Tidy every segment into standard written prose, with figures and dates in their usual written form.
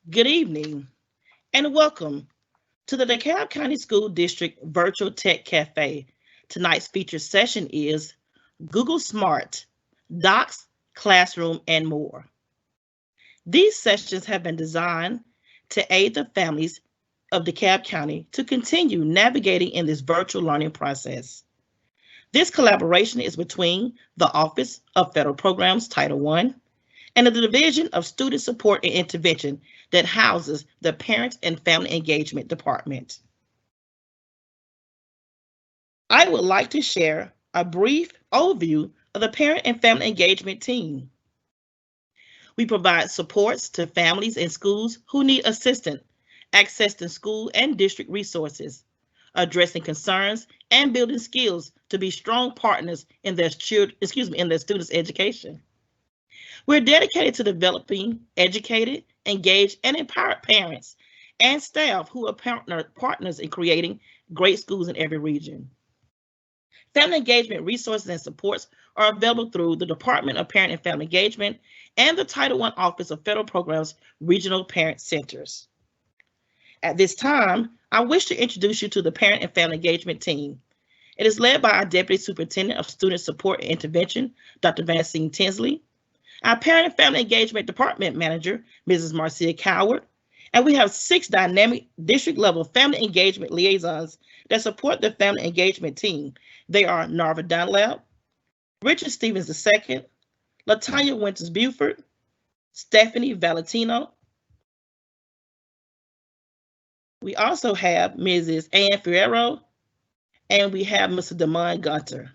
Good evening and welcome to the DeKalb County School District Virtual Tech Cafe. Tonight's featured session is Google Smart, Docs, Classroom, and more. These sessions have been designed to aid the families of DeKalb County to continue navigating in this virtual learning process. This collaboration is between the Office of Federal Programs Title I and the Division of Student Support and Intervention that houses the Parent and Family Engagement Department. I would like to share a brief overview of the Parent and Family Engagement team. We provide supports to families and schools who need assistance, accessing school and district resources, addressing concerns, and building skills to be strong partners in their students' education. We're dedicated to developing educated, engaged, and empowered parents and staff who are partners in creating great schools in every region. Family engagement resources and supports are available through the Department of Parent and Family Engagement and the Title I Office of Federal Programs Regional Parent Centers. At this time, I wish to introduce you to the Parent and Family Engagement team. It is led by our Deputy Superintendent of Student Support and Intervention, Dr. Vancine Tinsley, our Parent and Family Engagement Department Manager, Mrs. Marcia Coward, and we have 6 dynamic district-level family engagement liaisons that support the family engagement team. They are Narva Dunlap, Richard Stevens II, Latanya Winters Buford, Stephanie Valentino. We also have Mrs. Ann Ferrero, and we have Mr. Damon Gunter.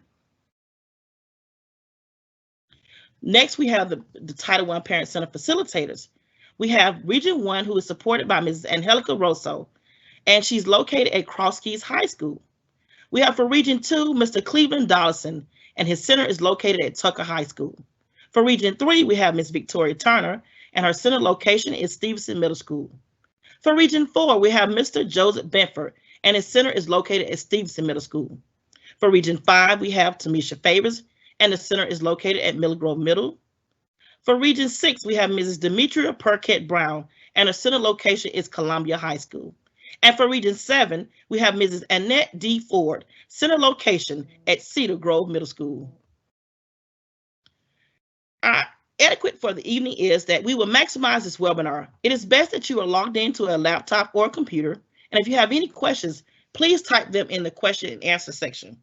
Next, we have the Title I Parent Center facilitators. We have Region 1, who is supported by Mrs. Angelica Rosso, and she's located at Cross Keys High School. We have for Region 2, Mr. Cleveland Dollison, and his center is located at Tucker High School. For Region 3, we have Ms. Victoria Turner, and her center location is Stevenson Middle School. For Region 4, we have Mr. Joseph Benford, and his center is located at Stevenson Middle School. For Region 5, we have Tamisha Favors, and the center is located at Middle Grove Middle. For Region 6, we have Mrs. Demetria Perkett Brown, and her center location is Columbia High School. And for Region 7, we have Mrs. Annette D. Ford, center location at Cedar Grove Middle School. Our etiquette for the evening is that we will maximize this webinar. It is best that you are logged into a laptop or a computer, and if you have any questions, please type them in the question and answer section.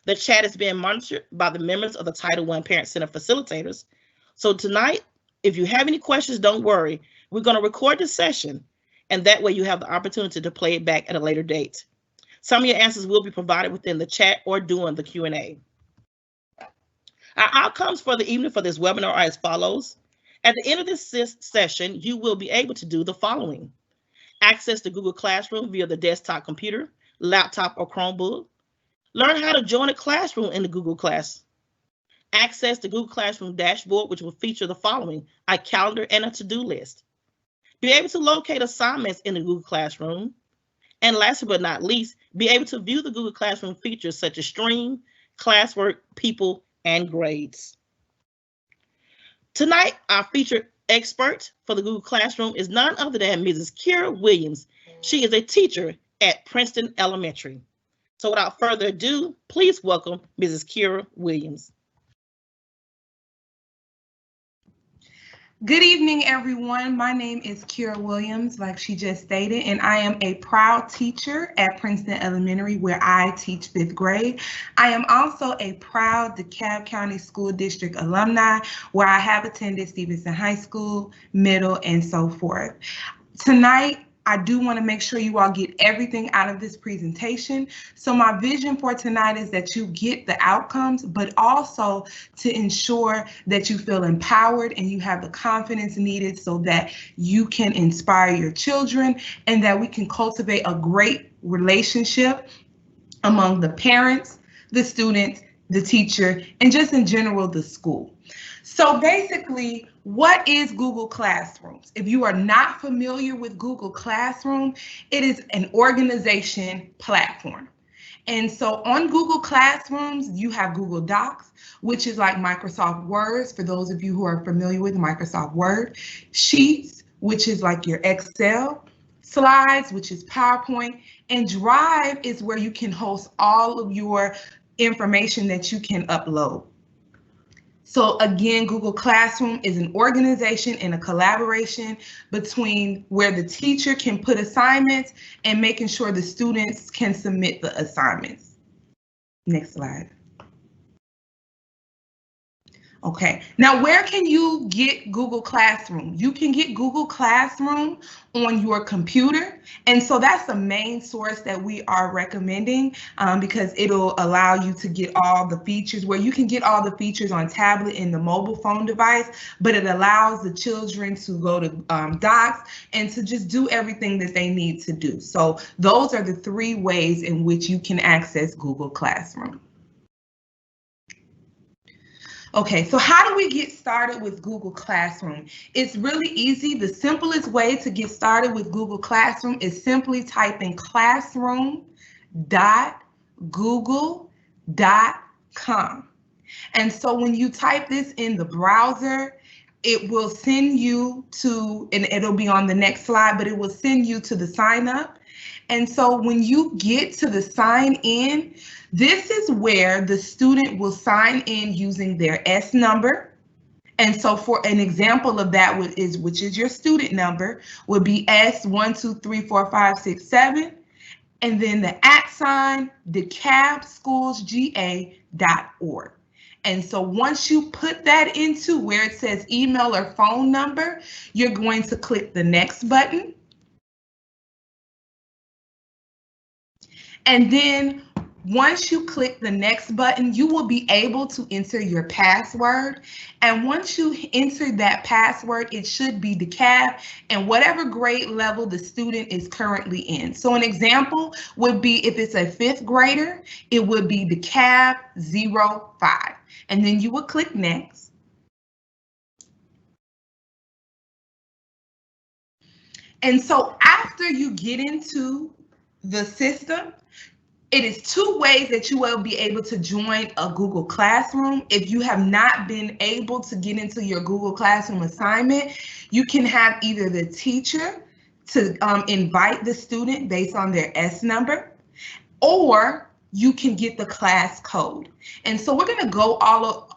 The chat is being monitored by the members of the Title I Parent Center facilitators. So tonight, if you have any questions, don't worry. We're going to record the session, and that way you have the opportunity to play it back at a later date. Some of your answers will be provided within the chat or during the Q&A. Our outcomes for the evening for this webinar are as follows. At the end of this session, you will be able to do the following: access the Google Classroom via the desktop computer, laptop, or Chromebook. Learn how to join a classroom in the Google Class. Access the Google Classroom dashboard, which will feature the following: a calendar and a to-do list. Be able to locate assignments in the Google Classroom. And last but not least, be able to view the Google Classroom features such as stream, classwork, people, and grades. Tonight, our featured expert for the Google Classroom is none other than Mrs. Kira Williams. She is a teacher at Princeton Elementary. So without further ado, please welcome Mrs. Kira Williams. Good evening, everyone. My name is Kira Williams, like she just stated, and I am a proud teacher at Princeton Elementary, where I teach 5th grade. I am also a proud DeKalb County School District alumni, where I have attended Stevenson High School, middle, and so forth. Tonight, I do want to make sure you all get everything out of this presentation. So my vision for tonight is that you get the outcomes, but also to ensure that you feel empowered and you have the confidence needed so that you can inspire your children and that we can cultivate a great relationship among the parents, the students, the teacher, and just in general, the school. So basically, what is Google Classrooms? If you are not familiar with Google Classroom, it is an organization platform. And so on Google Classrooms, you have Google Docs, which is like Microsoft Words, for those of you who are familiar with Microsoft Word, Sheets, which is like your Excel, Slides, which is PowerPoint, and Drive is where you can host all of your information that you can upload. So again, Google Classroom is an organization and a collaboration between where the teacher can put assignments and making sure the students can submit the assignments. Next slide. Okay, now where can you get Google Classroom? You can get Google Classroom on your computer. And so that's the main source that we are recommending because it'll allow you to get all the features where you can get all the features on tablet and the mobile phone device, but it allows the children to go to Docs and to just do everything that they need to do. So those are the 3 ways in which you can access Google Classroom. Okay, so how do we get started with Google Classroom? It's really easy. The simplest way to get started with Google Classroom is simply typing classroom.google.com. And so when you type this in the browser, it will send you to, and it'll be on the next slide, but it will send you to the sign up. And so when you get to the sign in, this is where the student will sign in using their S number. And so for an example of that, which is your student number, would be S1234567, and then the @ DeKalbSchoolsGA.org. And so once you put that into where it says email or phone number, you're going to click the next button. And then once you click the next button, you will be able to enter your password. And once you enter that password, it should be DeKalb and whatever grade level the student is currently in. So an example would be if it's a 5th grader, it would be DeKalb 05. And then you would click next. And so after you get into the system, it is 2 ways that you will be able to join a Google Classroom. If you have not been able to get into your Google Classroom assignment, you can have either the teacher to invite the student based on their S number, or you can get the class code. And so we're going to go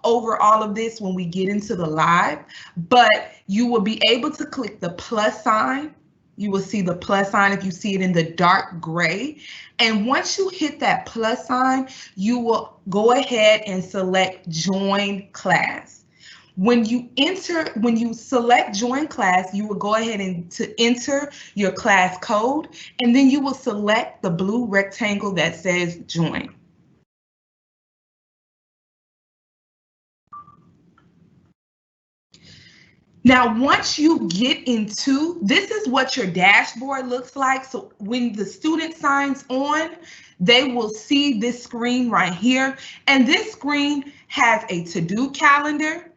over all of this when we get into the live, but you will be able to click the plus sign. You will see the plus sign if you see it in the dark gray. And once you hit that plus sign, you will go ahead and select join class. When you select join class, you will go ahead and enter your class code, and then you will select the blue rectangle that says join. Now, once you get into, this is what your dashboard looks like. So when the student signs on, they will see this screen right here. And this screen has a to-do calendar.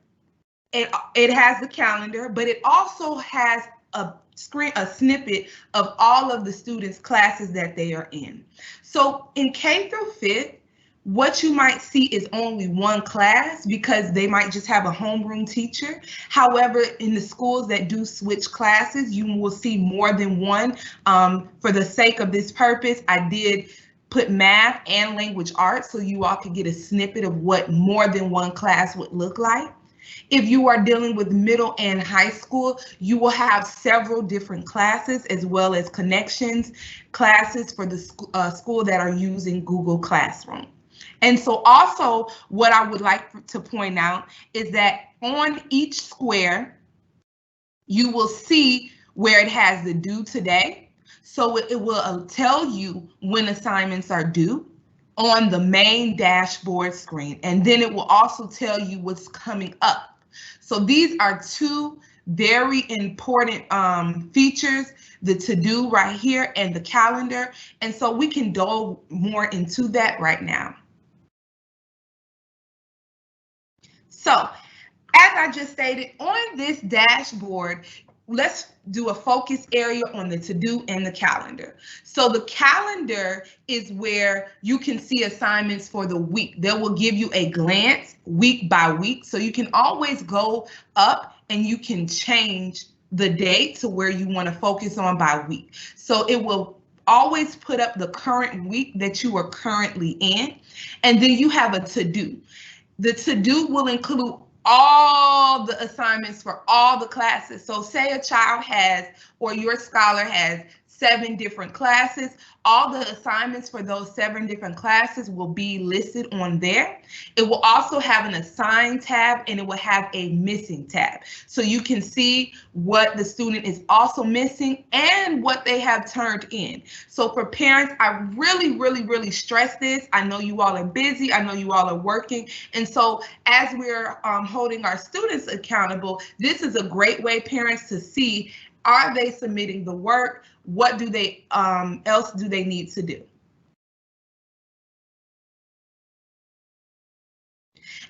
It has the calendar, but it also has a snippet of all of the students' classes that they are in. So in K through 5th, what you might see is only one class because they might just have a homeroom teacher. However, in the schools that do switch classes, you will see more than one. For the sake of this purpose, I did put math and language arts so you all could get a snippet of what more than one class would look like. If you are dealing with middle and high school, you will have several different classes as well as connections classes for the school that are using Google Classroom. And so also what I would like to point out is that on each square, you will see where it has the due today. So it will tell you when assignments are due on the main dashboard screen. And then it will also tell you what's coming up. So these are 2 very important features, the to-do right here and the calendar. And so we can delve more into that right now. So, as I just stated, on this dashboard, let's do a focus area on the to-do and the calendar. So the calendar is where you can see assignments for the week. They will give you a glance week by week. So you can always go up and you can change the date to where you want to focus on by week. So it will always put up the current week that you are currently in, and then you have a to-do. The to-do will include all the assignments for all the classes. So say a child has, or your scholar has 7 different classes, all the assignments for those 7 different classes will be listed on there. It will also have an assign tab, and it will have a missing tab. So you can see what the student is also missing and what they have turned in. So for parents, I really stress this. I know you all are busy. I know you all are working. And so as we're holding our students accountable, this is a great way, parents, to see, are they submitting the work? What do they else do they need to do?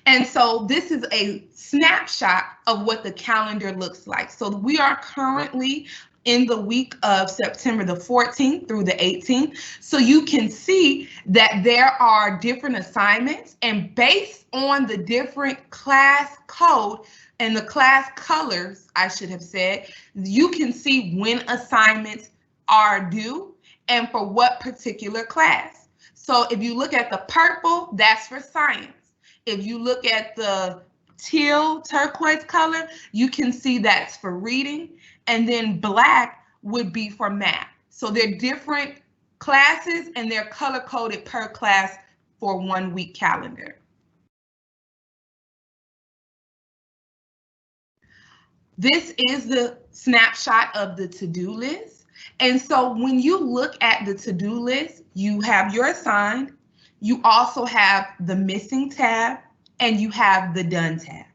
And so this is a snapshot of what the calendar looks like. So we are currently in the week of September the 14th through the 18th. So you can see that there are different assignments, and based on the different class code and the class colors, I should have said, you can see when assignments are due and for what particular class. So if you look at the purple, that's for science. If you look at the teal turquoise color, you can see that's for reading, and then black would be for math. So they're different classes and they're color coded per class for 1 week calendar. This is the snapshot of the to-do list. And so when you look at the to-do list, you have your assigned, you also have the missing tab, and you have the done tab.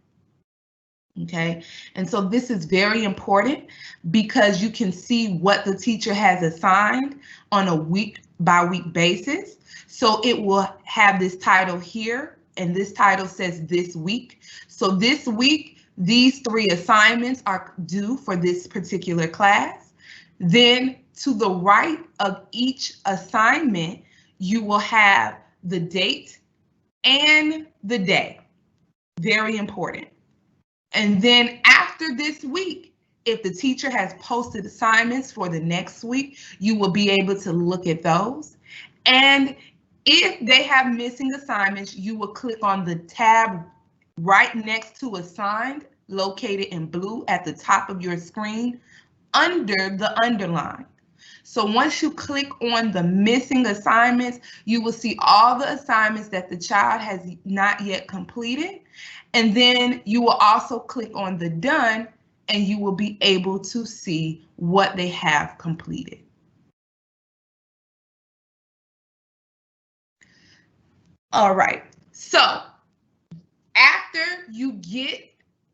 Okay, and so this is very important because you can see what the teacher has assigned on a week by week basis. So it will have this title here, and this title says this week. So this week, these 3 assignments are due for this particular class. Then to the right of each assignment, you will have the date and the day. Very important. And then after this week, if the teacher has posted assignments for the next week, you will be able to look at those. And if they have missing assignments, you will click on the tab right next to assigned, located in blue at the top of your screen under the underline. So once you click on the missing assignments, you will see all the assignments that the child has not yet completed. And then you will also click on the done, and you will be able to see what they have completed. All right, so after you get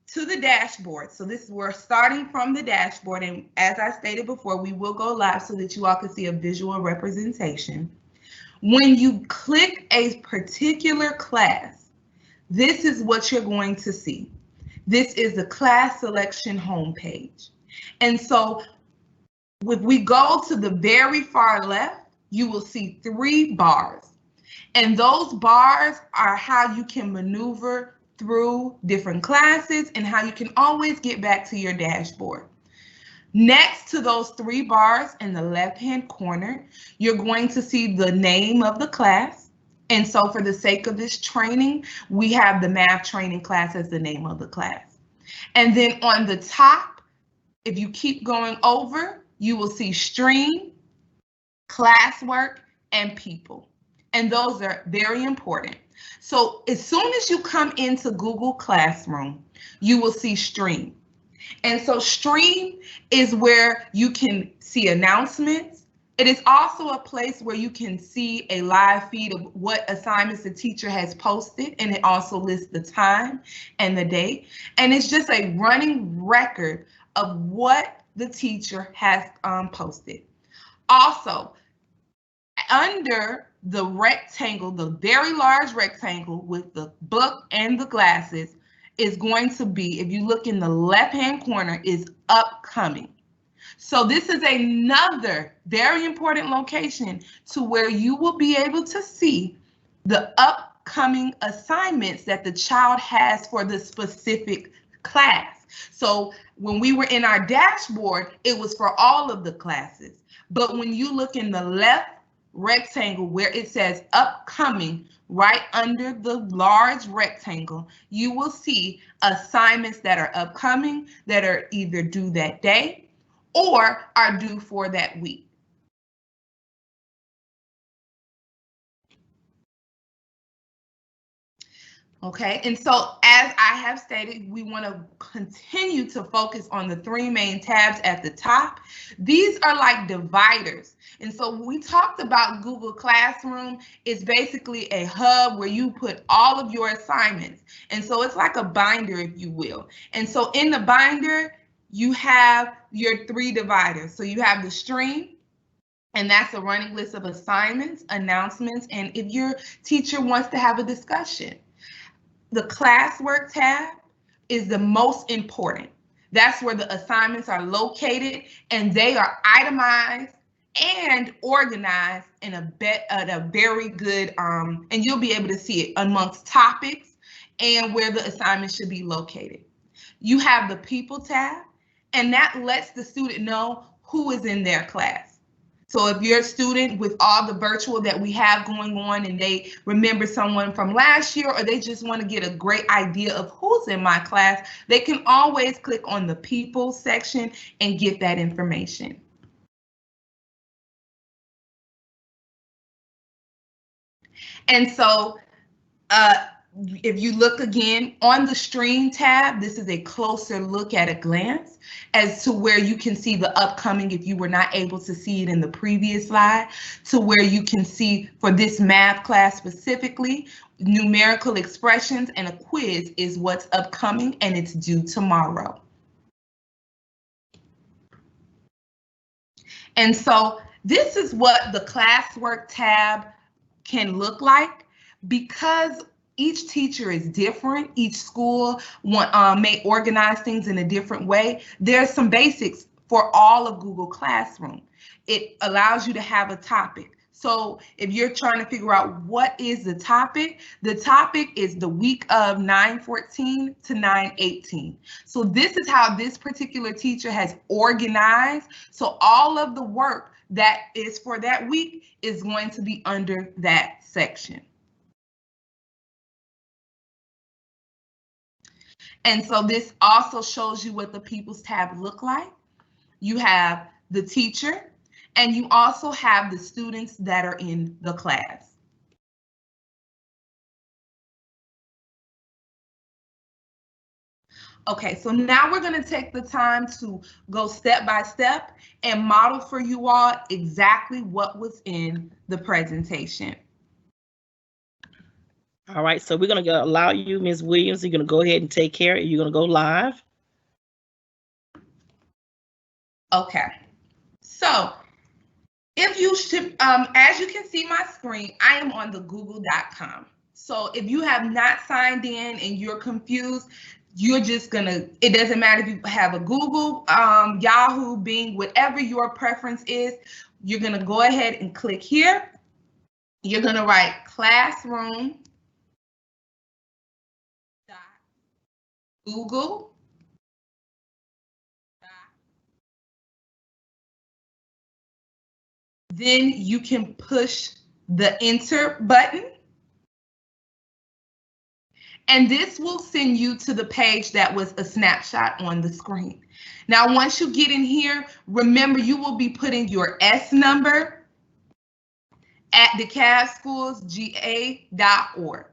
to the dashboard, so this is, we're starting from the dashboard, and as I stated before, we will go live so that you all can see a visual representation. When you click a particular class, this is what you're going to see. This is the class selection homepage. And so if we go to the very far left, you will see 3 bars. And those bars are how you can maneuver through different classes and how you can always get back to your dashboard. Next to those 3 bars in the left-hand corner, you're going to see the name of the class. And so for the sake of this training, we have the math training class as the name of the class. And then on the top, if you keep going over, you will see stream, classwork, and people. And those are very important. So as soon as you come into Google Classroom, you will see stream. And so stream is where you can see announcements. It is also a place where you can see a live feed of what assignments the teacher has posted, and it also lists the time and the date. And it's just a running record of what the teacher has posted. Also, under the rectangle, the very large rectangle with the book and the glasses is going to be, if you look in the left-hand corner, is upcoming. So this is another very important location to where you will be able to see the upcoming assignments that the child has for the specific class. So when we were in our dashboard, it was for all of the classes. But when you look in the left rectangle where it says upcoming, right under the large rectangle, you will see assignments that are upcoming that are either due that day or are due for that week. Okay, and so as I have stated, we want to continue to focus on the three main tabs at the top. These are like dividers. And so when we talked about Google Classroom, it's basically a hub where you put all of your assignments. And so it's like a binder, if you will. And so in the binder, you have your three dividers. So you have the stream, and that's a running list of assignments, announcements, and if your teacher wants to have a discussion. The classwork tab is the most important. That's where the assignments are located, and they are itemized and organized in a very good, and you'll be able to see it amongst topics and where the assignment should be located. You have the people tab, and that lets the student know who is in their class. So if you're a student with all the virtual that we have going on and they remember someone from last year, or they just want to get a great idea of who's in my class, they can always click on the people section and get that information. And so if you look again on the stream tab, this is a closer look at a glance as to where you can see the upcoming if you were not able to see it in the previous slide, to where you can see for this math class specifically, numerical expressions and a quiz is what's upcoming and it's due tomorrow. And so this is what the classwork tab can look like. Because each teacher is different, each school may organize things in a different way. There's some basics for all of Google Classroom. It allows you to have a topic. So if you're trying to figure out what is the topic is the week of 9/14 to 9/18. So this is how this particular teacher has organized. So all of the work that is for that week is going to be under that section. And so this also shows you what the People's tab look like. You have the teacher, and you also have the students that are in the class. Okay, so now we're going to take the time to go step by step and model for you all exactly what was in the presentation. All right, so we're going to allow you, Ms. Williams, you're going to go ahead and take care. You're going to go live. Okay, so if you should, as you can see my screen, I am on the google.com. So if you have not signed in and you're confused, you're just gonna, it doesn't matter if you have a Google, Yahoo, Bing, whatever your preference is, you're gonna go ahead and click here. You're gonna write classroom. Google. Then you can push the enter button. And this will send you to the page that was a snapshot on the screen. Now, once you get in here, remember you will be putting your S number at DeKalbSchoolsGA.org.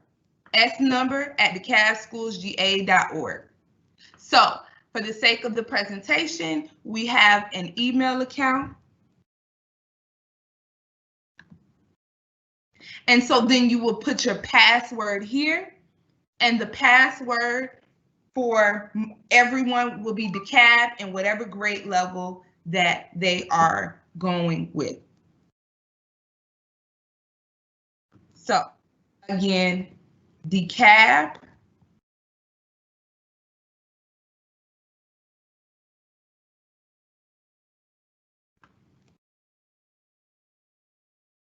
S number at DeKalbSchoolsGA.org. So for the sake of the presentation, we have an email account. And so then you will put your password here, and the password for everyone will be DeKalb and whatever grade level that they are going with. So again, DeKalb.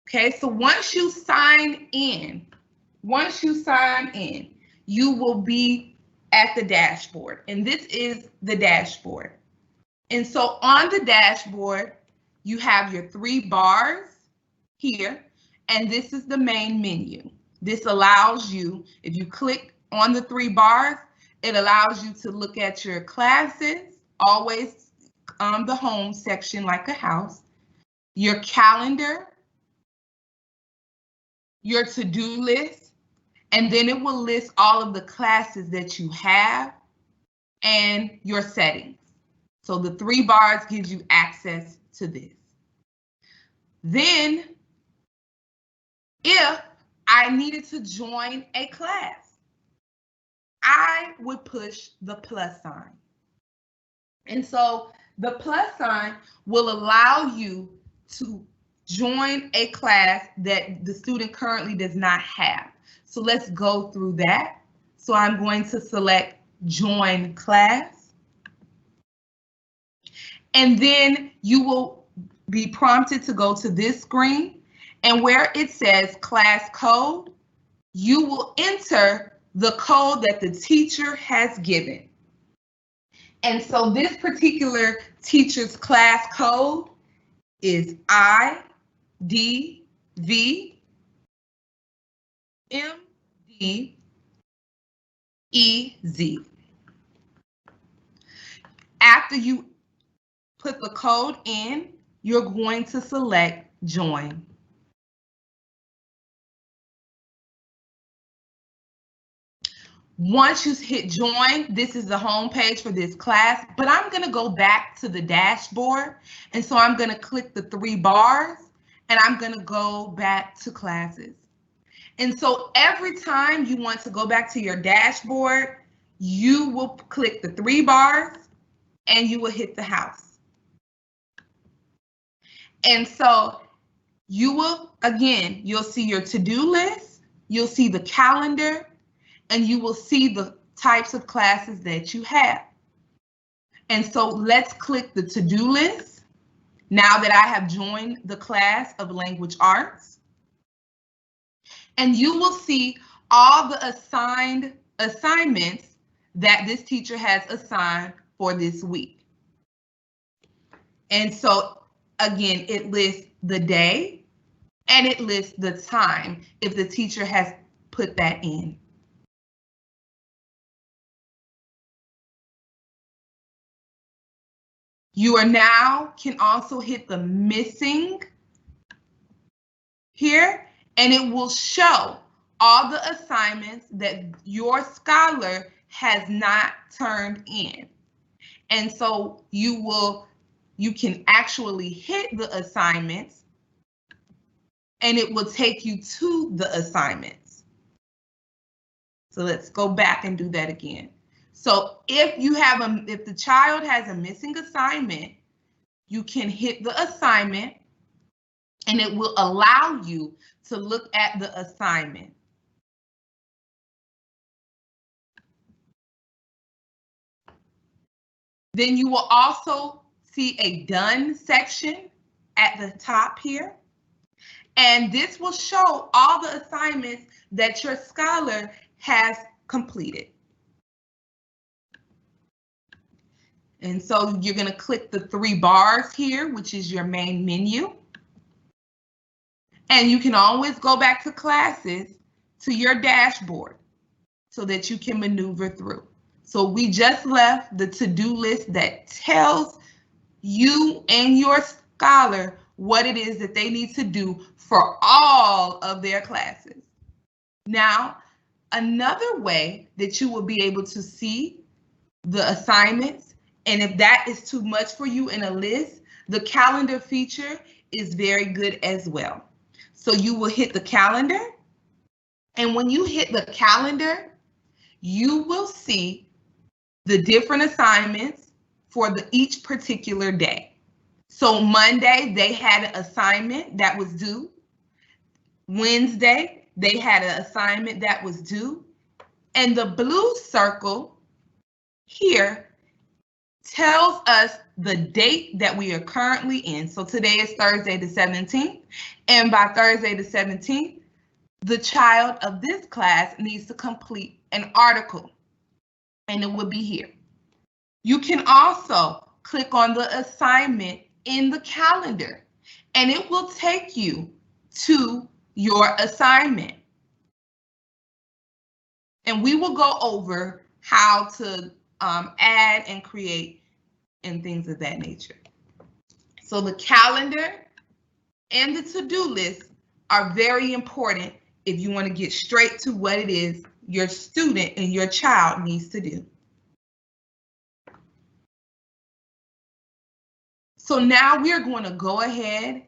Okay, so once you sign in, you will be at the dashboard. And this is the dashboard. And so on the dashboard, you have your 3 bars here, and this is the main menu. This allows you, if you click on the 3 bars, it allows you to look at your classes, always on the home section like a house, your calendar, your to-do list, and then it will list all of the classes that you have and your settings. So the 3 bars gives you access to this. Then, if I needed to join a class, I would push the plus sign. And so the plus sign will allow you to join a class that the student currently does not have. So let's go through that. So I'm going to select join class. And then you will be prompted to go to this screen, and where it says class code, you will enter the code that the teacher has given. And so this particular teacher's class code is IDVMD. EZ. After you put the code in, you're going to select join. Once you hit join, this is the home page for this class, but I'm going to go back to the dashboard. And so I'm going to click the 3 bars and I'm going to go back to classes. And so every time you want to go back to your dashboard, you will click the 3 bars and you will hit the house. And so you will, again, you'll see your to-do list, you'll see the calendar, and you will see the types of classes that you have. And so let's click the to-do list now that I have joined the class of language arts. And you will see all the assigned assignments that this teacher has assigned for this week. And so again, it lists the day and it lists the time if the teacher has put that in. You are now can also hit the missing here, and it will show all the assignments that your scholar has not turned in. And so you can actually hit the assignments and it will take you to the assignments. So let's go back and do that again. So if the child has a missing assignment, you can hit the assignment and it will allow you to look at the assignment. Then you will also see a done section at the top here. And this will show all the assignments that your scholar has completed. And so you're going to click the 3 bars here, which is your main menu. And you can always go back to classes to your dashboard so that you can maneuver through. So we just left the to-do list that tells you and your scholar what it is that they need to do for all of their classes. Now, another way that you will be able to see the assignments, and if that is too much for you in a list, the calendar feature is very good as well. So you will hit the calendar, and when you hit the calendar, you will see the different assignments for each particular day. So Monday, they had an assignment that was due. Wednesday, they had an assignment that was due. And the blue circle here tells us the date that we are currently in. So today is Thursday the 17th. And by Thursday the 17th, the child of this class needs to complete an article. and it would be here. You can also click on the assignment in the calendar, and it will take you to your assignment. And we will go over how to add and create and things of that nature. So the calendar and the to-do list are very important if you want to get straight to what it is your student and your child needs to do. So now we're going to go ahead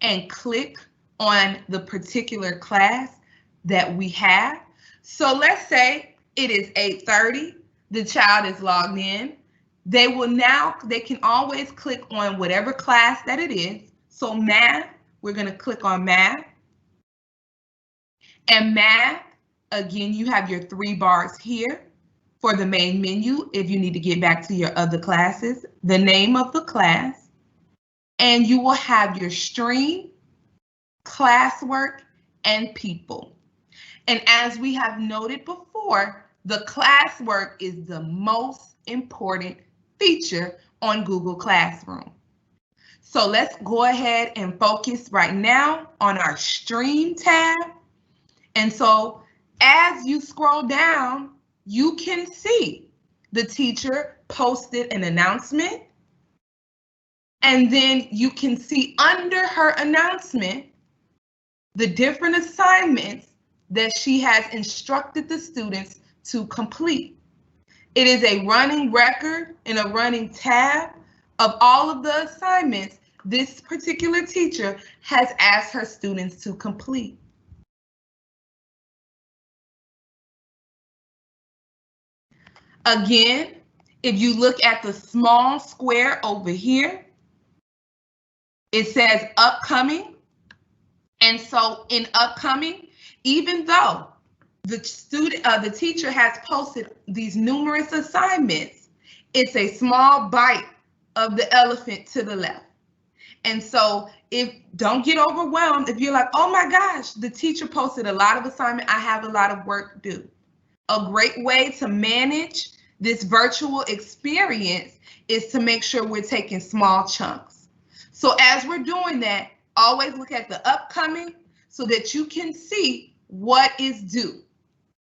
and click on the particular class that we have. So let's say it is 8:30, the child is logged in. They can always click on whatever class that it is. So math, we're going to click on math. And math, again, you have your 3 bars here for the main menu if you need to get back to your other classes, the name of the class, and you will have your stream, classwork, and people. And as we have noted before, the classwork is the most important feature on Google Classroom. So let's go ahead and focus right now on our stream tab. And so as you scroll down, you can see the teacher posted an announcement. And then you can see under her announcement the different assignments that she has instructed the students to complete. It is a running record and a running tab of all of the assignments this particular teacher has asked her students to complete. Again, if you look at the small square over here, it says upcoming. And so in upcoming, even though the teacher has posted these numerous assignments, it's a small bite of the elephant to the left. And so don't get overwhelmed if you're like, oh my gosh, the teacher posted a lot of assignment, I have a lot of work to do. A great way to manage this virtual experience is to make sure we're taking small chunks. So as we're doing that, always look at the upcoming so that you can see what is due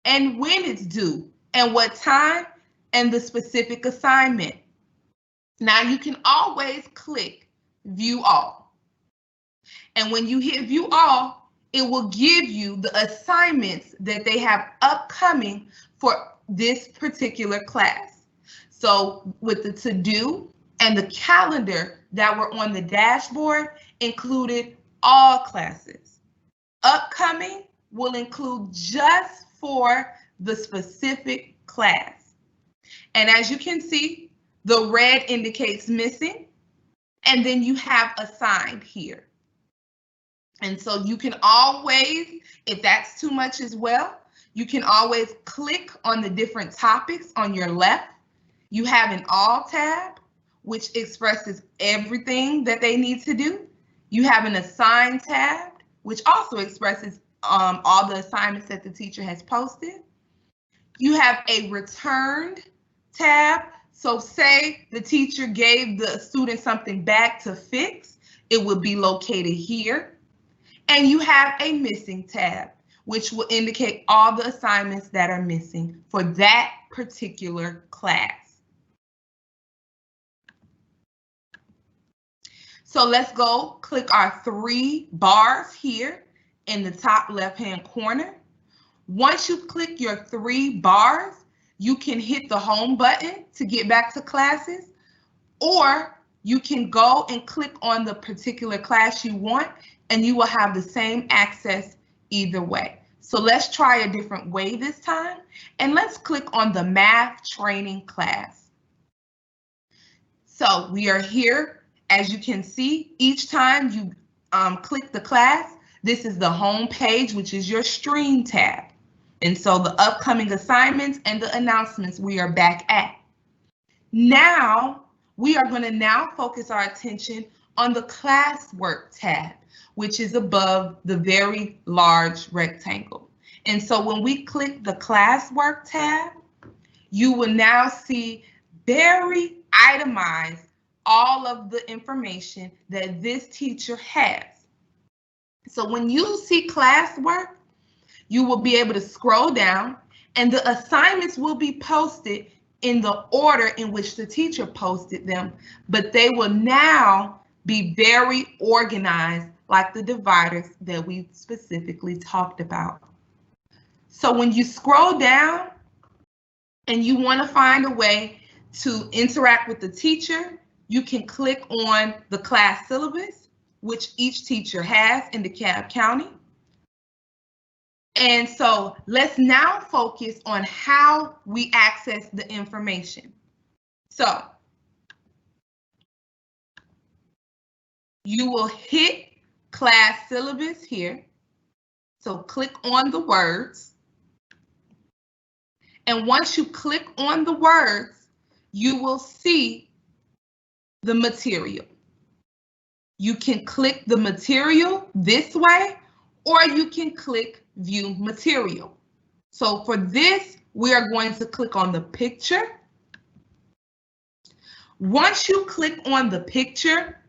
and when it's due and what time and the specific assignment. Now you can always click View All. And when you hit View All, it will give you the assignments that they have upcoming for this particular class. So with the to-do and the calendar that were on the dashboard included all classes. Upcoming will include just for the specific class. And as you can see, the red indicates missing, and then you have assigned here. And so you can always, if that's too much as well, you can always click on the different topics on your left. You have an all tab, which expresses everything that they need to do. You have an assign tab, which also expresses all the assignments that the teacher has posted. You have a returned tab. So say the teacher gave the student something back to fix, it would be located here. And you have a missing tab, which will indicate all the assignments that are missing for that particular class. So let's go click our 3 bars here in the top left-hand corner. Once you click your 3 bars, you can hit the home button to get back to classes, or you can go and click on the particular class you want, and you will have the same access either way. So let's try a different way this time, and let's click on the math training class. So we are here. As you can see, each time you click the class, this is the home page, which is your stream tab. And so the upcoming assignments and the announcements we are back at. Now, we are going to now focus our attention on the classwork tab, which is above the very large rectangle. And so when we click the classwork tab, you will now see very itemized all of the information that this teacher has. So when you see classwork, you will be able to scroll down and the assignments will be posted in the order in which the teacher posted them, but they will now be very organized like the dividers that we specifically talked about. So when you scroll down and you want to find a way to interact with the teacher, you can click on the class syllabus, which each teacher has in DeKalb County. And so let's now focus on how we access the information. So you will hit class syllabus here. So click on the words. And once you click on the words, you will see the material. You can click the material this way, or you can click view material. So for this, we are going to click on the picture. Once you click on the picture,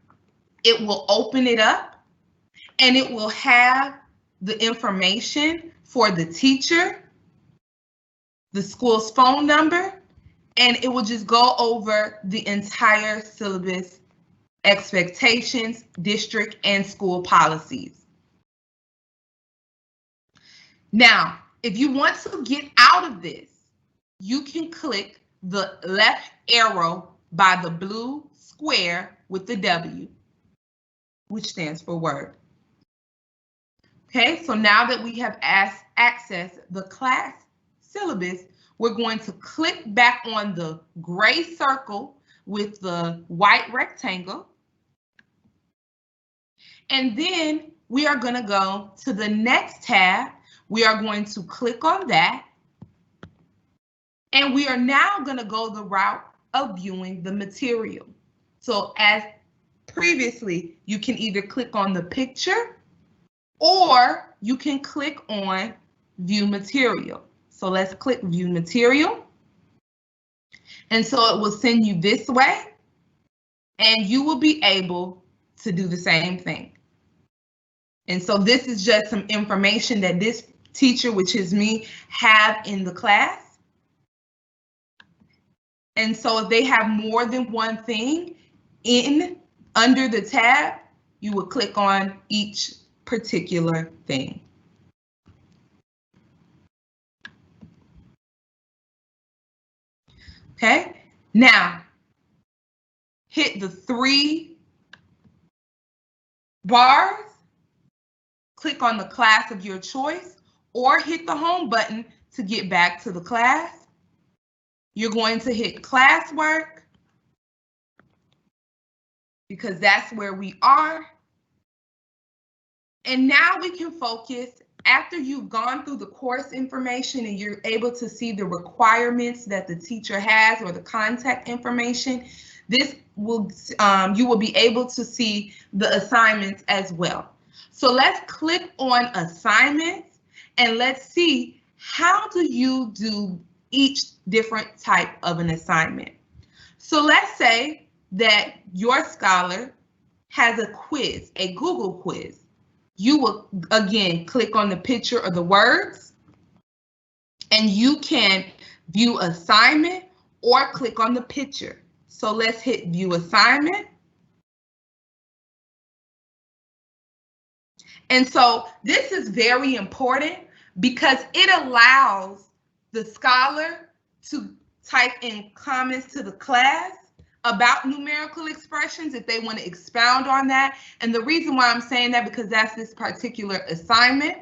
it will open it up and it will have the information for the teacher, the school's phone number, and it will just go over the entire syllabus, expectations, district, and school policies. Now, if you want to get out of this, you can click the left arrow by the blue square with the W, which stands for Word. Okay, so now that we have accessed the class syllabus, we're going to click back on the gray circle with the white rectangle. And then we are going to go to the next tab. We are going to click on that. And we are now going to go the route of viewing the material. So as previously, you can either click on the picture or you can click on view material. So let's click view material. And so it will send you this way and you will be able to do the same thing. And so this is just some information that this teacher, which is me, have in the class. And so if they have more than one thing under the tab, you will click on each particular thing. Okay, now hit the 3 bars, click on the class of your choice, or hit the home button to get back to the class. You're going to hit classwork because that's where we are. And now we can focus after you've gone through the course information and you're able to see the requirements that the teacher has or the contact information. This will you will be able to see the assignments as well. So let's click on assignments and let's see how do you do each different type of an assignment. So let's say that your scholar has a quiz, a Google quiz. You will again click on the picture or the words and you can view assignment or click on the picture. So let's hit view assignment. And so this is very important because it allows the scholar to type in comments to the class about numerical expressions if they want to expound on that. And the reason why I'm saying that because that's this particular assignment.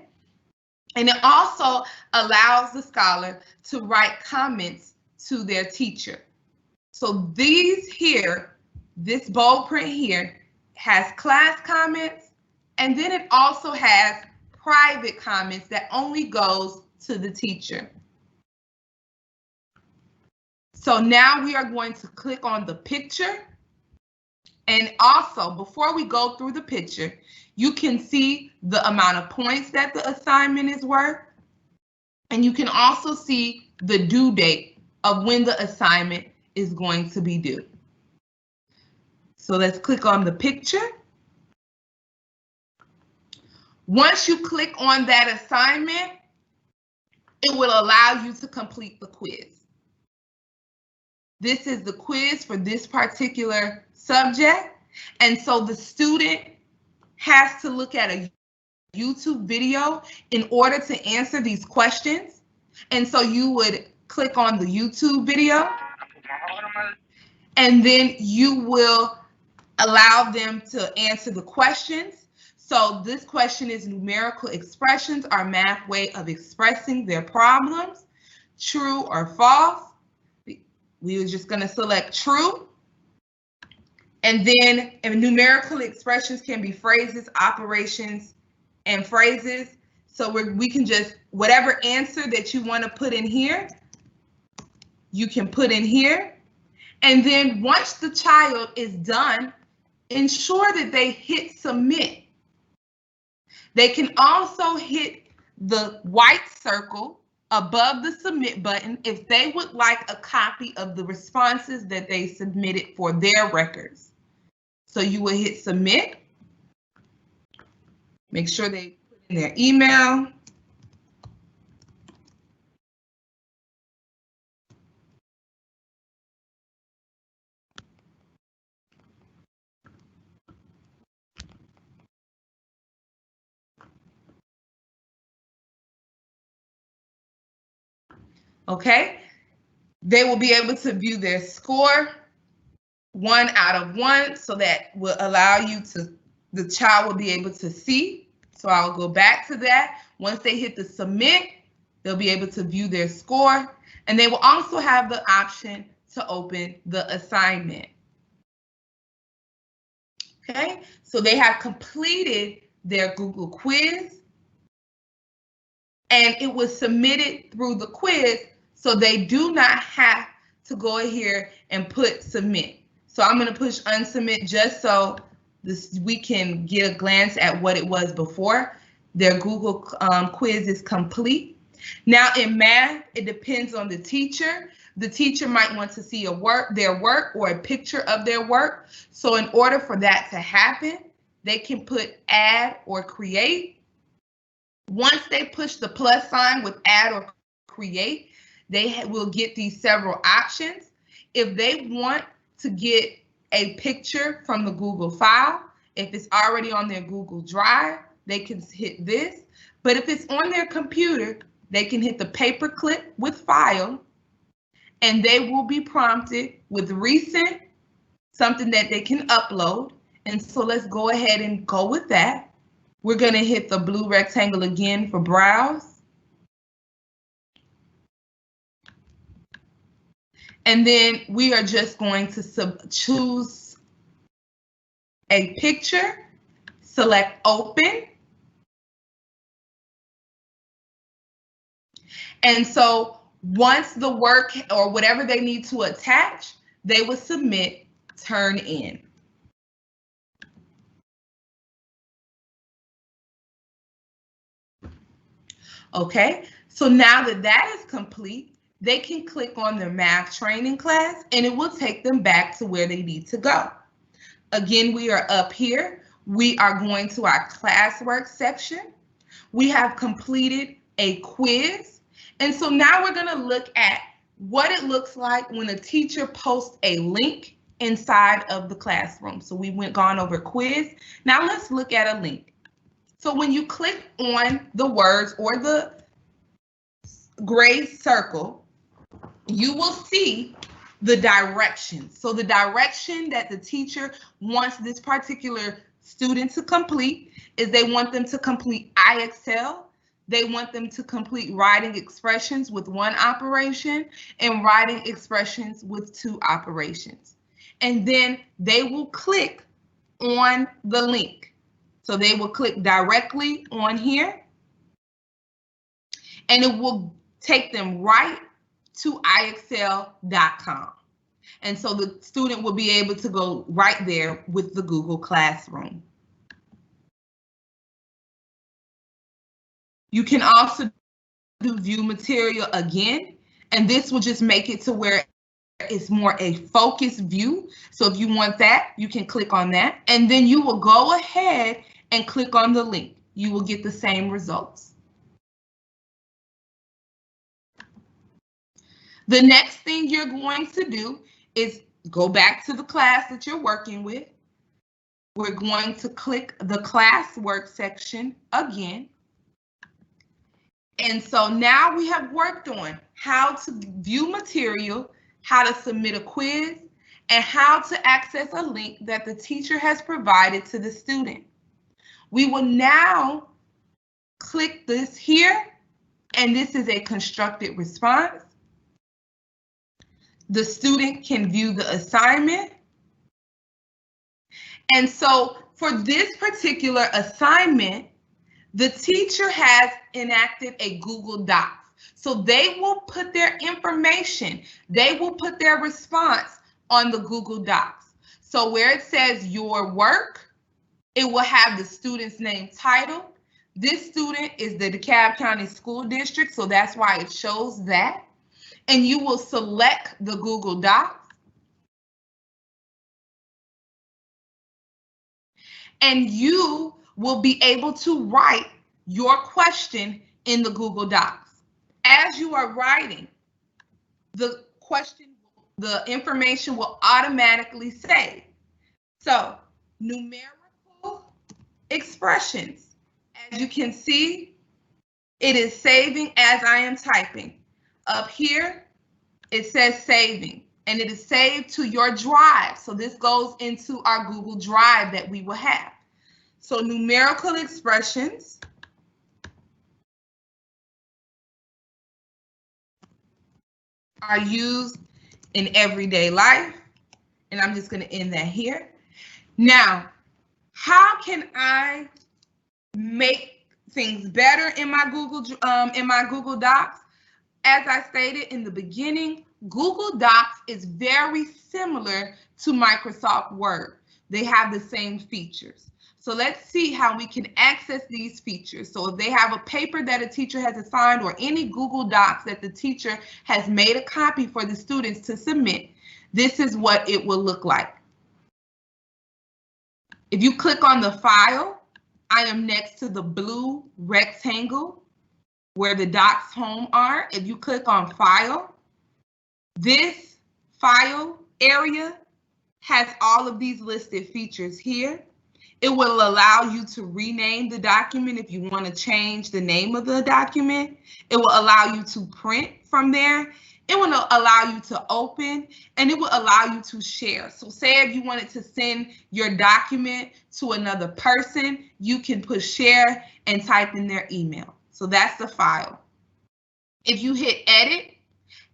And it also allows the scholar to write comments to their teacher. So these here, this bold print here has class comments, and then it also has private comments that only goes to the teacher. So now we are going to click on the picture. And also, before we go through the picture, you can see the amount of points that the assignment is worth. And you can also see the due date of when the assignment is going to be due. So let's click on the picture. Once you click on that assignment, it will allow you to complete the quiz. This is the quiz for this particular subject. And so the student has to look at a YouTube video in order to answer these questions. And so you would click on the YouTube video, and then you will allow them to answer the questions. So this question is numerical expressions are math way of expressing their problems, true or false. We were just going to select true. And then numerical expressions can be phrases, operations, and phrases. So we can just, whatever answer that you want to put in here, you can put in here. And then once the child is done, ensure that they hit submit. They can also hit the white circle above the submit button if they would like a copy of the responses that they submitted for their records. So you will hit submit. Make sure they put in their email. Okay, they will be able to view their score 1 out of 1, so that will allow you to, the child will be able to see. So I'll go back to that. Once they hit the submit, they'll be able to view their score, and they will also have the option to open the assignment. Okay, so they have completed their Google quiz, and it was submitted through the quiz, so they do not have to go here and put submit. So I'm going to push unsubmit just so we can get a glance at what it was before. Their Google quiz is complete. Now in math, it depends on the teacher. The teacher might want to see their work or a picture of their work. So in order for that to happen, they can put add or create. Once they push the plus sign with add or create, they will get these several options. If they want to get a picture from the Google file, if it's already on their Google Drive, they can hit this. But if it's on their computer, they can hit the paperclip with file, and they will be prompted with recent, something that they can upload. And so let's go ahead and go with that. We're going to hit the blue rectangle again for browse. And then we are just going to choose a picture, select open. And so once the work or whatever they need to attach, they will submit turn in. Okay, so now that that is complete, they can click on their math training class and it will take them back to where they need to go. Again, we are up here. We are going to our classwork section. We have completed a quiz. And so now we're going to look at what it looks like when a teacher posts a link inside of the classroom. So we gone over quiz. Now let's look at a link. So when you click on the words or the gray circle, you will see the direction. So the direction that the teacher wants this particular student to complete is they want them to complete IXL. They want them to complete writing expressions with 1 operation and writing expressions with 2 operations. And then they will click on the link. So they will click directly on here and it will take them right to IXL.com. And so the student will be able to go right there with the Google Classroom. You can also do view material again, And this will just make it to where it's more a focused view. So if you want that, you can click on that. And then you will go ahead and click on the link. You will get the same results. The next thing you're going to do is go back to the class that you're working with. We're going to click the classwork section again. And so now we have worked on how to view material, how to submit a quiz, and how to access a link that the teacher has provided to the student. We will now click this here, and this is a constructed response. The student can view the assignment. And so for this particular assignment, the teacher has enacted a Google Docs. So they will put their information, they will put their response on the Google Docs. So where it says your work, it will have the student's name title. This student is the DeKalb County School District, so that's why it shows that. And you will select the Google Docs. And you will be able to write your question in the Google Docs. As you are writing, the question, the information will automatically save. So, numerical expressions. As you can see, it is saving as I am typing. Up here, it says saving, and it is saved to your drive. So this goes into our Google Drive that we will have. So numerical expressions are used in everyday life, and I'm just going to end that here. Now, how can I make things better in my Google Docs? As I stated in the beginning, Google Docs is very similar to Microsoft Word. They have the same features. So let's see how we can access these features. So if they have a paper that a teacher has assigned or any Google Docs that the teacher has made a copy for the students to submit, this is what it will look like. If you click on the file, I am next to the blue rectangle where the Docs home are. If you click on file, this file area has all of these listed features here. It will allow you to rename the document if you want to change the name of the document. It will allow you to print from there. It will allow you to open, and it will allow you to share. So say if you wanted to send your document to another person, you can push share and type in their email. So that's the file. If you hit edit,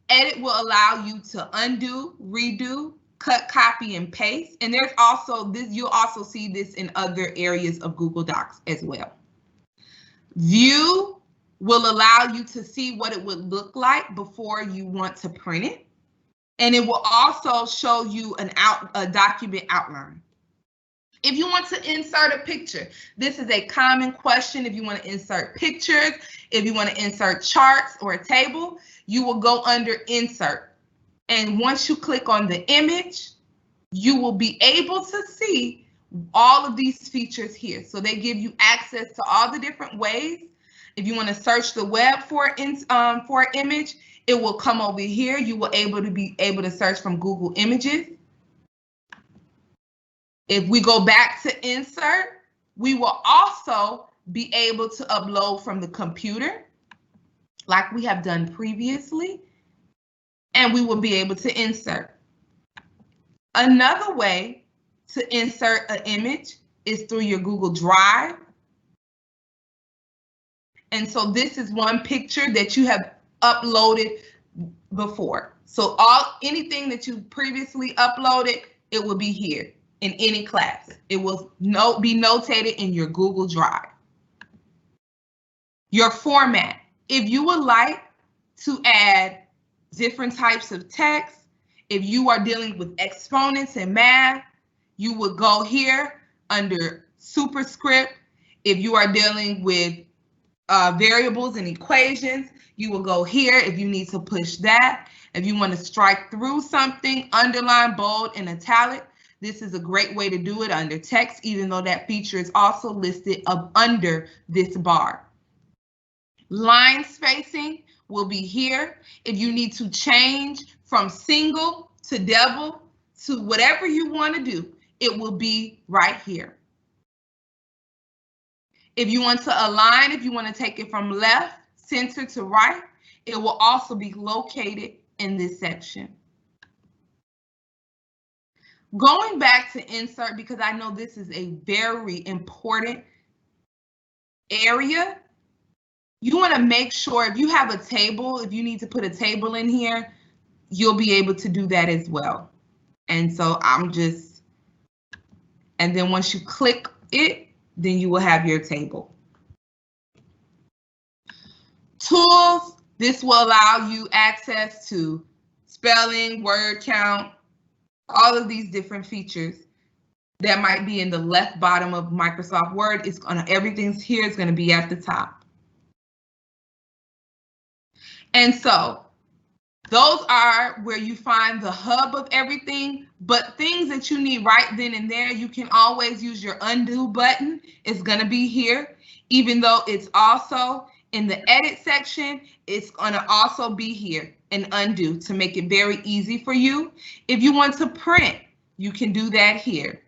edit will allow you to undo, redo, cut, copy, and paste. And there's also this, you'll also see this in other areas of Google Docs as well. View will allow you to see what it would look like before you want to print it. And it will also show you a document outline. If you want to insert a picture, this is a common question. If you want to insert pictures, if you want to insert charts or a table, you will go under insert. And once you click on the image, you will be able to see all of these features here. So they give you access to all the different ways. If you want to search the web for an image, it will come over here. You will be able to search from Google Images. If we go back to insert, we will also be able to upload from the computer like we have done previously, and we will be able to insert. Another way to insert an image is through your Google Drive. And so this is one picture that you have uploaded before. So anything that you previously uploaded, it will be here in any class. It will be notated in your Google Drive. Your format. If you would like to add different types of text, if you are dealing with exponents and math, you would go here under superscript. If you are dealing with variables and equations, you will go here if you need to push that. If you want to strike through something, underline, bold, and italic, this is a great way to do it under text, even though that feature is also listed up under this bar. Line spacing will be here. If you need to change from single to double to whatever you want to do, it will be right here. If you want to align, if you want to take it from left, center to right, it will also be located in this section. Going back to insert, because I know this is a very important area, you want to make sure if you have a table, if you need to put a table in here, you'll be able to do that as well. And so and then once you click it, then you will have your table. Tools, this will allow you access to spelling, word count, all of these different features that might be in the left bottom of Microsoft Word. Everything's here is going to be at the top. And so those are where you find the hub of everything, but things that you need right then and there, you can always use your undo button. It's going to be here, even though it's also in the edit section, it's going to also be here and undo to make it very easy for you. If you want to print, you can do that here.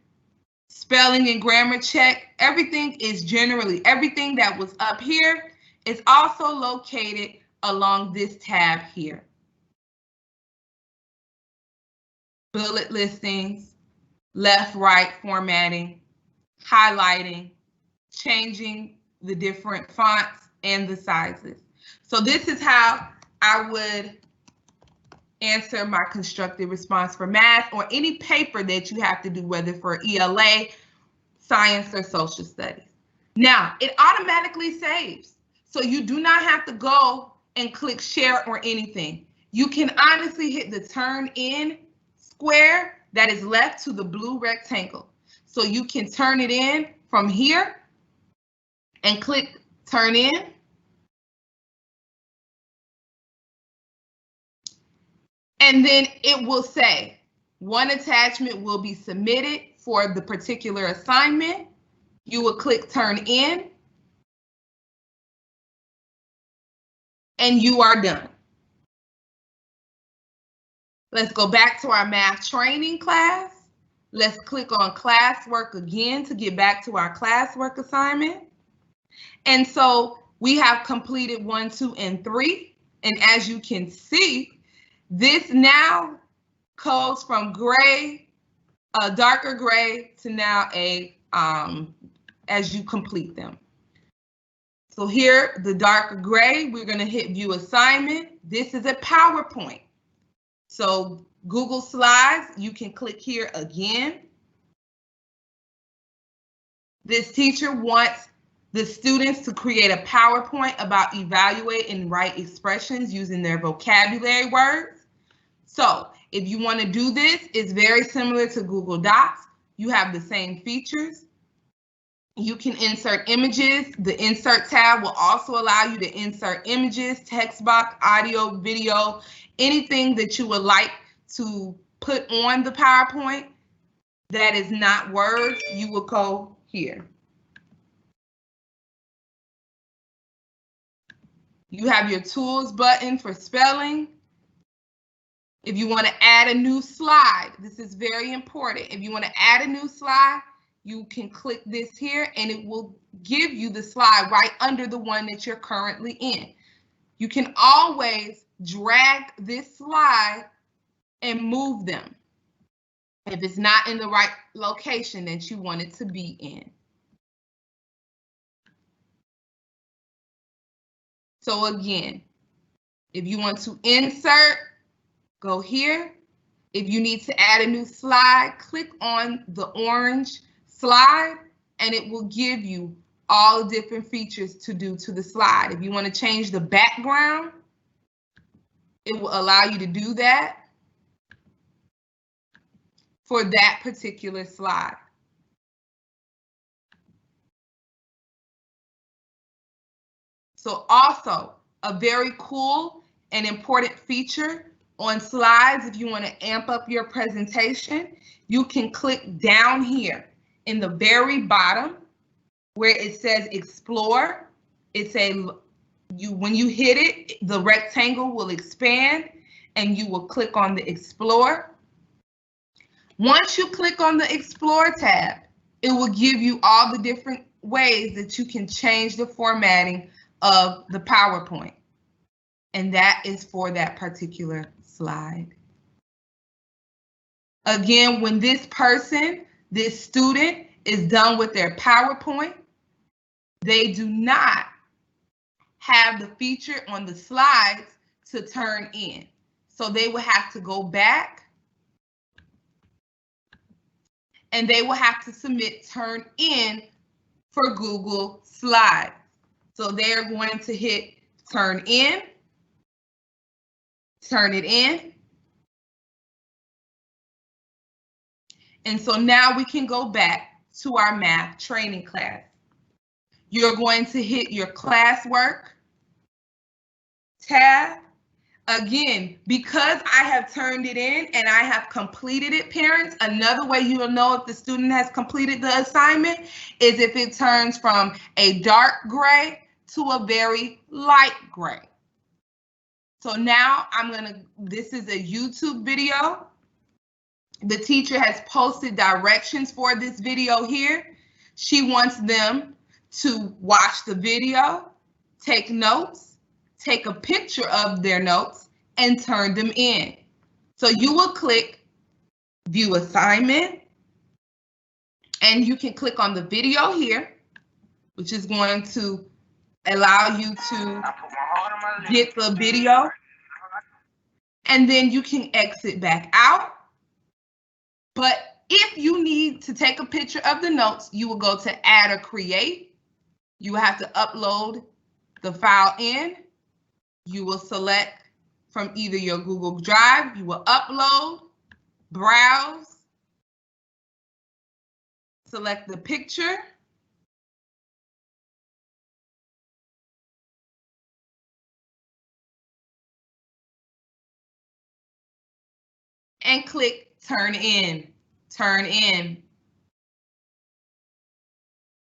Spelling and grammar check, everything that was up here is also located along this tab here. Bullet listings, left, right formatting, highlighting, changing the different fonts and the sizes. So this is how I would answer my constructed response for math or any paper that you have to do, whether for ELA, science, or social studies. Now, it automatically saves. So you do not have to go and click share or anything. You can honestly hit the turn in square that is left to the blue rectangle. So you can turn it in from here and click turn in. And then it will say one attachment will be submitted for the particular assignment. You will click turn in and you are done. Let's go back to our math training class. Let's click on classwork again to get back to our classwork assignment. And so we have completed 1, 2, and 3. And as you can see, this now goes from gray, darker gray to now as you complete them. So here, the darker gray, we're going to hit view assignment. This is a PowerPoint. So Google Slides, you can click here again. This teacher wants the students to create a PowerPoint about evaluate and write expressions using their vocabulary words. So if you want to do this, it's very similar to Google Docs. You have the same features. You can insert images. The insert tab will also allow you to insert images, text box, audio, video, anything that you would like to put on the PowerPoint that is not words, you will go here. You have your tools button for spelling. If you want to add a new slide, this is very important. If you want to add a new slide, you can click this here and it will give you the slide right under the one that you're currently in. You can always drag this slide and move them if it's not in the right location that you want it to be in. So again, if you want to insert, go here. If you need to add a new slide, click on the orange slide and it will give you all the different features to do to the slide. If you want to change the background, it will allow you to do that for that particular slide. So also a very cool and important feature on slides, if you want to amp up your presentation, you can click down here in the very bottom where it says explore. When you hit it, the rectangle will expand and you will click on the explore. Once you click on the explore tab, it will give you all the different ways that you can change the formatting of the PowerPoint. And that is for that particular slide. Again, when this student is done with their PowerPoint, they do not have the feature on the slides to turn in. So they will have to go back and they will have to submit turn in for Google Slides. So they're going to hit turn in, turn it in. And so now we can go back to our math training class. You're going to hit your classwork tab. Again, because I have turned it in and I have completed it, parents, another way you will know if the student has completed the assignment is if it turns from a dark gray to a very light gray. So now this is a YouTube video. The teacher has posted directions for this video here. She wants them to watch the video, take notes, take a picture of their notes, and turn them in. So you will click View Assignment, and you can click on the video here, which is going to allow you to get the video, and then you can exit back out. But if you need to take a picture of the notes, you will go to Add or Create. You will have to upload the file in. You will select from either your Google Drive, you will upload, browse, select the picture, and click turn in, turn in.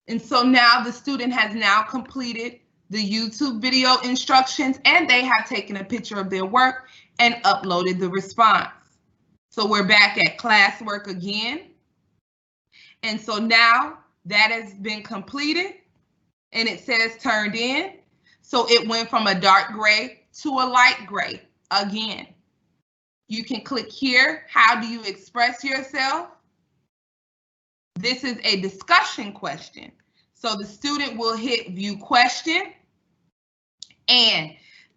And so now the student has now completed the YouTube video instructions and they have taken a picture of their work and uploaded the response. So we're back at classwork again. And so now that has been completed and it says turned in. So it went from a dark gray to a light gray again. You can click here. How do you express yourself? This is a discussion question. So the student will hit view question. And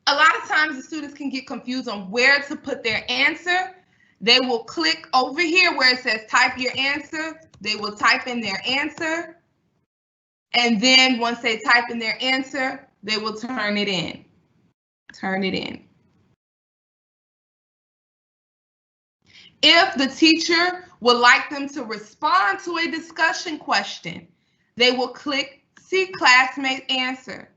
a lot of times the students can get confused on where to put their answer. They will click over here where it says type your answer. They will type in their answer. And then once they type in their answer, they will turn it in. Turn it in. If the teacher would like them to respond to a discussion question, they will click See Classmate Answer.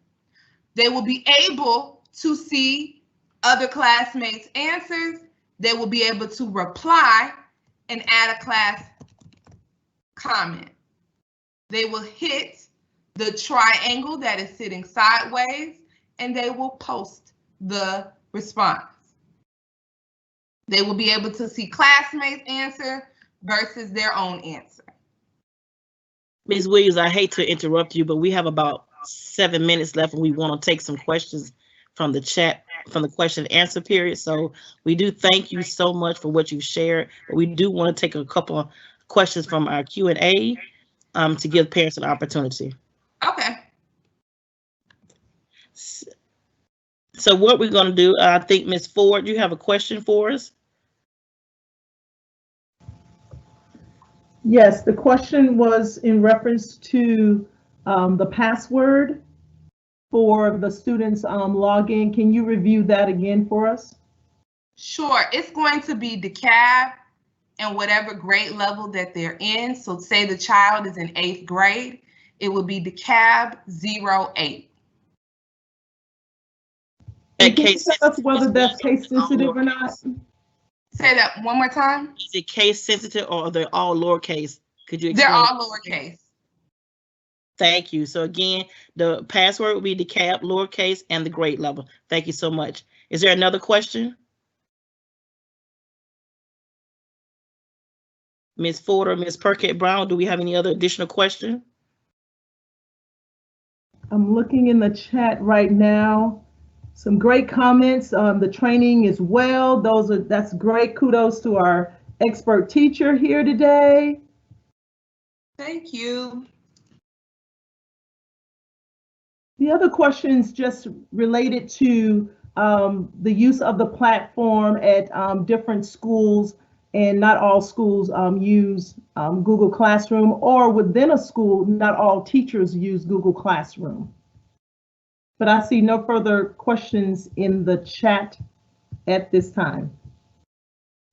They will be able to see other classmates' answers. They will be able to reply and add a class comment. They will hit the triangle that is sitting sideways and they will post the response. They will be able to see classmates' answer versus their own answer. Ms. Williams, I hate to interrupt you, but we have about 7 minutes left and we want to take some questions from the chat, from the question and answer period. So we do thank you so much for what you've shared, but we do want to take a couple of questions from our Q&A to give parents an opportunity. Okay. So what we're going to do, I think Ms. Ford, you have a question for us? Yes, the question was in reference to the password for the students login. Can you review that again for us? Sure, it's going to be DeKalb and whatever grade level that they're in. So say the child is in 8th grade, it will be DeKalb 08. And can you case tell us sensitive? whether Ms. that's Williams, case or all sensitive or not? lowercase? Say that one more time. Is it case sensitive or are they all lowercase? Could you They're explain? all lowercase. Thank you. So again, the password will be DeKalb, lowercase, and the grade level. Thank you so much. Is there another question? Ms. Ford or Ms. Perkett Brown, do we have any other additional question? I'm looking in the chat right now. Some great comments. The training is well. That's great. Kudos to our expert teacher here today. Thank you. The other questions just related to the use of the platform at different schools, and not all schools use Google Classroom, or within a school, not all teachers use Google Classroom. But I see no further questions in the chat at this time.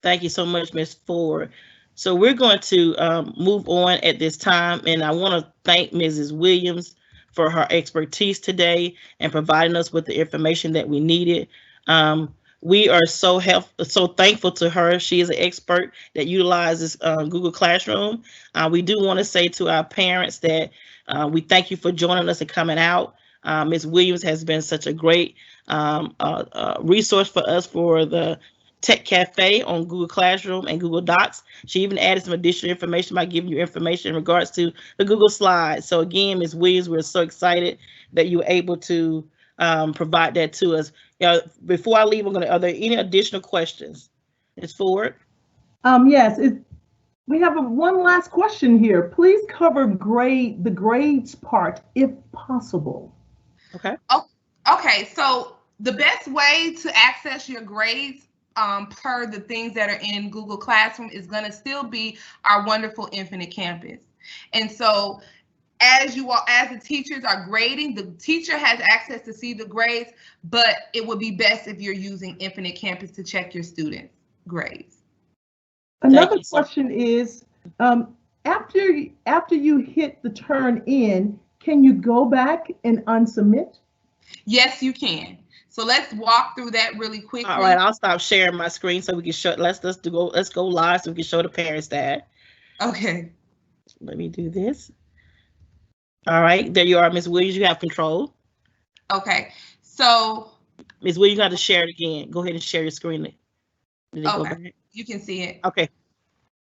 Thank you so much, Ms. Ford. So we're going to move on at this time, and I want to thank Mrs. Williams for her expertise today and providing us with the information that we needed. We are so thankful to her. She is an expert that utilizes Google Classroom. We do want to say to our parents that we thank you for joining us and coming out. Ms. Williams has been such a great resource for us for the Tech Cafe on Google Classroom and Google Docs. She even added some additional information by giving you information in regards to the Google Slides. So again, Ms. Williams, we're so excited that you were able to provide that to us. Before I leave, are there any additional questions? Ms. Ford? Yes, we have one last question here. Please cover the grades part if possible. Okay. Oh, okay, so the best way to access your grades per the things that are in Google Classroom is going to still be our wonderful Infinite Campus. And so as the teachers are grading, the teacher has access to see the grades, but it would be best if you're using Infinite Campus to check your students' grades. Another question is, after you hit the turn in, can you go back and unsubmit? Yes, you can. So let's walk through that really quickly. All right, I'll stop sharing my screen so we can show. Let's go live so we can show the parents that. Okay. Let me do this. All right, there you are, Ms. Williams. You have control. Okay, so Ms. Williams, you got to share it again. Go ahead and share your screen. Okay, you can see it. Okay.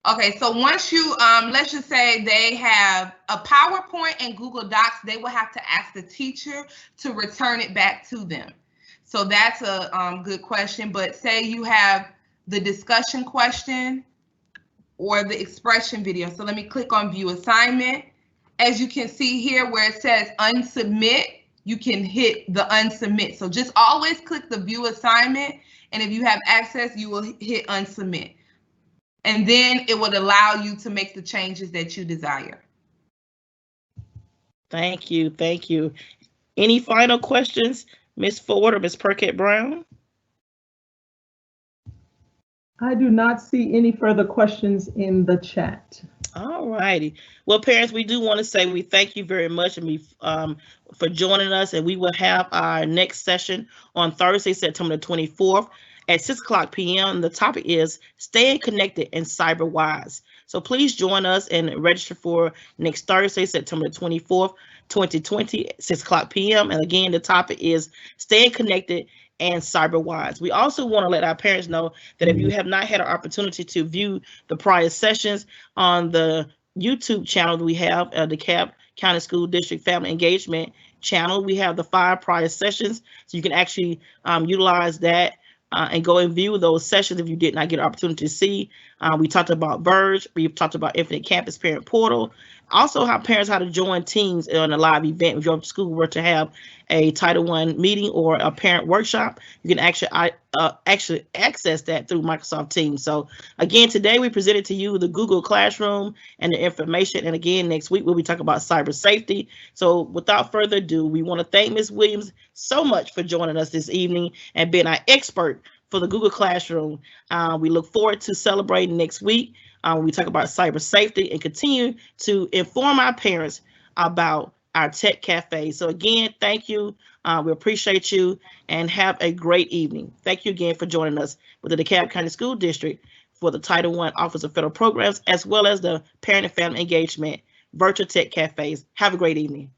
Okay, so once you, let's just say they have a PowerPoint and Google Docs, they will have to ask the teacher to return it back to them. So that's a good question, but say you have the discussion question or the expression video. So let me click on view assignment. As you can see here where it says unsubmit, you can hit the unsubmit. So just always click the view assignment, and if you have access, you will hit unsubmit. And then it would allow you to make the changes that you desire. Thank you. Thank you. Any final questions, Ms. Ford or Ms. Perkett Brown? I do not see any further questions in the chat. All righty. Well, parents, we do want to say we thank you very much for joining us, and we will have our next session on Thursday, September the 24th at 6:00 p.m. The topic is staying connected and cyber wise. So please join us and register for next Thursday, September the 24th, 2020, 6:00 p.m. And again, the topic is staying connected and cyber wise. We also want to let our parents know that if you have not had an opportunity to view the prior sessions on the YouTube channel that we have, the DeKalb County School District Family Engagement channel, we have the 5 prior sessions, so you can actually utilize that and go and view those sessions if you did not get an opportunity to see. We talked about Verge, we've talked about Infinite Campus Parent Portal, also how to join teams on a live event. If your school were to have a Title I meeting or a parent workshop, you can actually access that through Microsoft Teams. So again, today we presented to you the Google Classroom and the information. And again, next week we'll be talking about cyber safety. So without further ado, we want to thank Ms. Williams so much for joining us this evening and being our expert for the Google Classroom. We look forward to celebrating next week when we talk about cyber safety and continue to inform our parents about our tech cafe. So again, thank you. We appreciate you and have a great evening. Thank you again for joining us with the DeKalb County School District for the Title I Office of Federal Programs, as well as the Parent and Family Engagement Virtual Tech Cafes. Have a great evening.